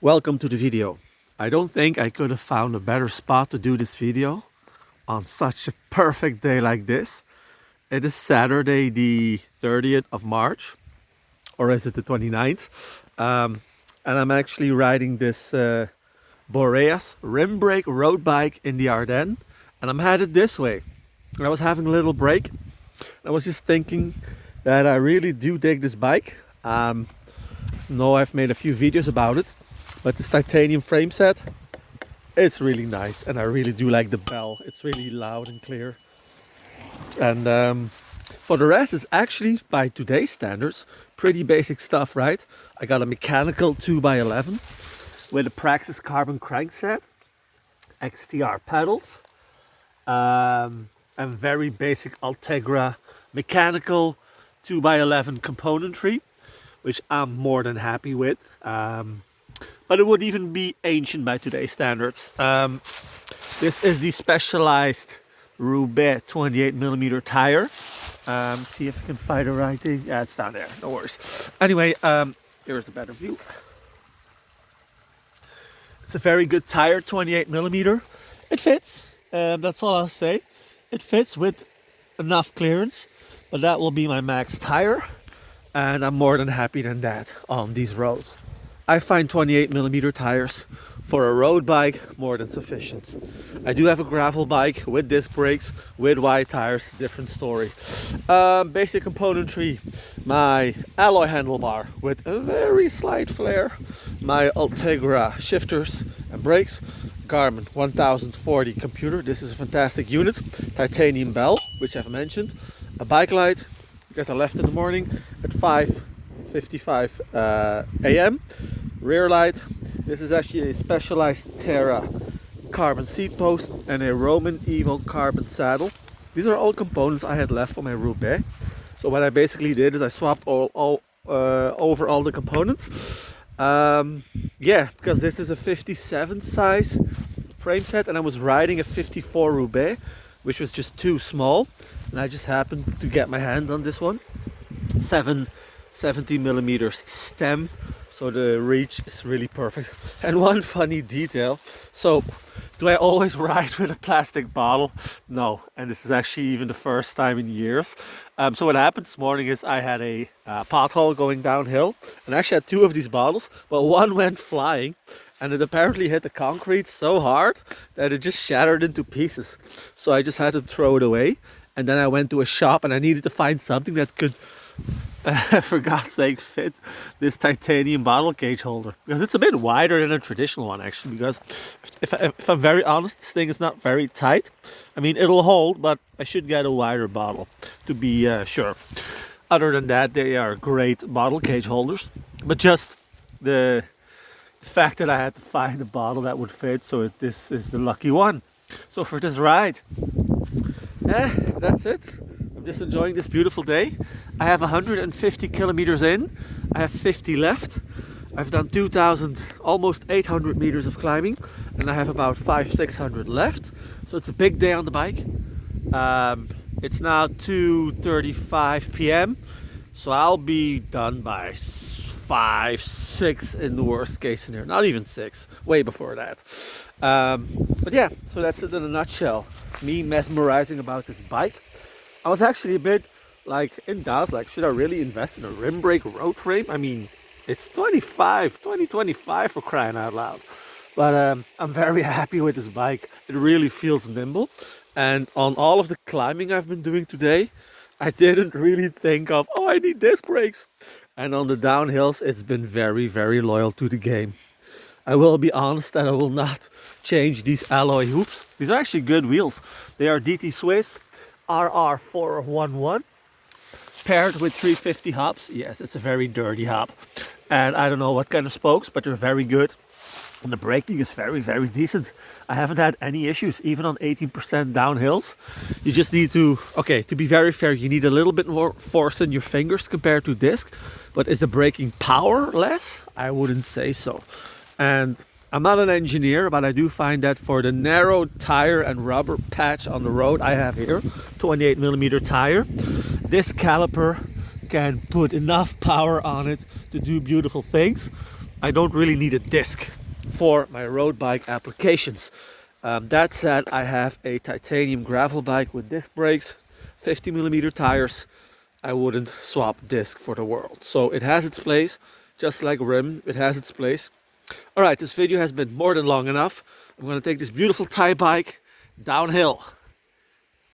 Welcome to the video. I don't think I could have found a better spot to do this video on such a perfect day like this. It is Saturday the 30th of March, or is it the 29th? And I'm actually riding this Boreas rim brake road bike in the Ardennes, and I'm headed this way. And I was having a little break. I was just thinking that I really do dig this bike. Know I've made a few videos about it, but this titanium frame set, it's really nice, and I really do like the bell. It's really loud and clear. And for the rest, it's actually, by today's standards, pretty basic stuff, right? I got a mechanical 2x11 with a Praxis carbon crankset, XTR pedals, and very basic Ultegra mechanical 2x11 componentry, which I'm more than happy with. But it would even be ancient by today's standards. This is the Specialized Roubaix 28mm tire. See if I can find the right thing. Yeah, it's down there, no worries. Anyway, here's a better view. It's a very good tire, 28mm. It fits, that's all I'll say. It fits with enough clearance, but that will be my max tire. And I'm more than happy than that on these roads. I find 28mm tires for a road bike more than sufficient. I do have a gravel bike with disc brakes, with wide tires, different story. Basic componentry, my alloy handlebar with a very slight flare, my Ultegra shifters and brakes, Garmin 1040 computer, this is a fantastic unit, titanium bell, which I've mentioned, a bike light, because I left in the morning at 5:55 a.m. Rear light. This is actually a Specialized Terra carbon seat post and a Roman Evo carbon saddle. These are all components I had left for my Roubaix. So what I basically did is I swapped over all the components. Yeah, because this is a 57 size frame set, and I was riding a 54 Roubaix, which was just too small. And I just happened to get my hand on this one. 70mm stem, so the reach is really perfect. And one funny detail, so do I always ride with a plastic bottle? No, and this is actually even the first time in years. So what happened this morning is I had a pothole going downhill, and I actually had two of these bottles, but one went flying, and it apparently hit the concrete so hard that it just shattered into pieces. So I just had to throw it away. And then I went to a shop and I needed to find something that could, for God's sake, fit this titanium bottle cage holder. Because it's a bit wider than a traditional one, actually. Because if I'm very honest, this thing is not very tight. I mean, it'll hold, but I should get a wider bottle to be sure. Other than that, they are great bottle cage holders. But just the fact that I had to find a bottle that would fit, so this is the lucky one. So for this ride, that's it. I'm just enjoying this beautiful day. I have 150 kilometers in. I have 50 left. I've done 2,000, almost 800 meters of climbing, and I have about 500-600 left. So it's a big day on the bike. It's now 2:35 p.m. So I'll be done by 5, 6 in the worst case scenario. Not even 6, way before that. But yeah, so that's it in a nutshell. Me mesmerizing about this bike. I was actually a bit like in doubt, like should I really invest in a rim brake road frame? I mean, it's 2025 for crying out loud. But I'm very happy with this bike. It really feels nimble. And on all of the climbing I've been doing today, I didn't really think of, oh, I need disc brakes. And on the downhills, it's been very, very loyal to the game. I will be honest that I will not change these alloy hoops. These are actually good wheels. They are DT Swiss RR411 paired with 350 hops. Yes, it's a very dirty hop. And I don't know what kind of spokes, but they're very good. And the braking is very, very decent. I haven't had any issues, even on 18% downhills. You just need to, okay, to be very fair, you need a little bit more force in your fingers compared to disc. But is the braking power less? I wouldn't say so. And I'm not an engineer, but I do find that for the narrow tire and rubber patch on the road I have here, 28mm tire, this caliper can put enough power on it to do beautiful things. I don't really need a disc for my road bike applications. That said, I have a titanium gravel bike with disc brakes, 50mm tires. I wouldn't swap disc for the world. So it has its place, just like rim, it has its place. Alright, this video has been more than long enough. I'm going to take this beautiful Thai bike downhill.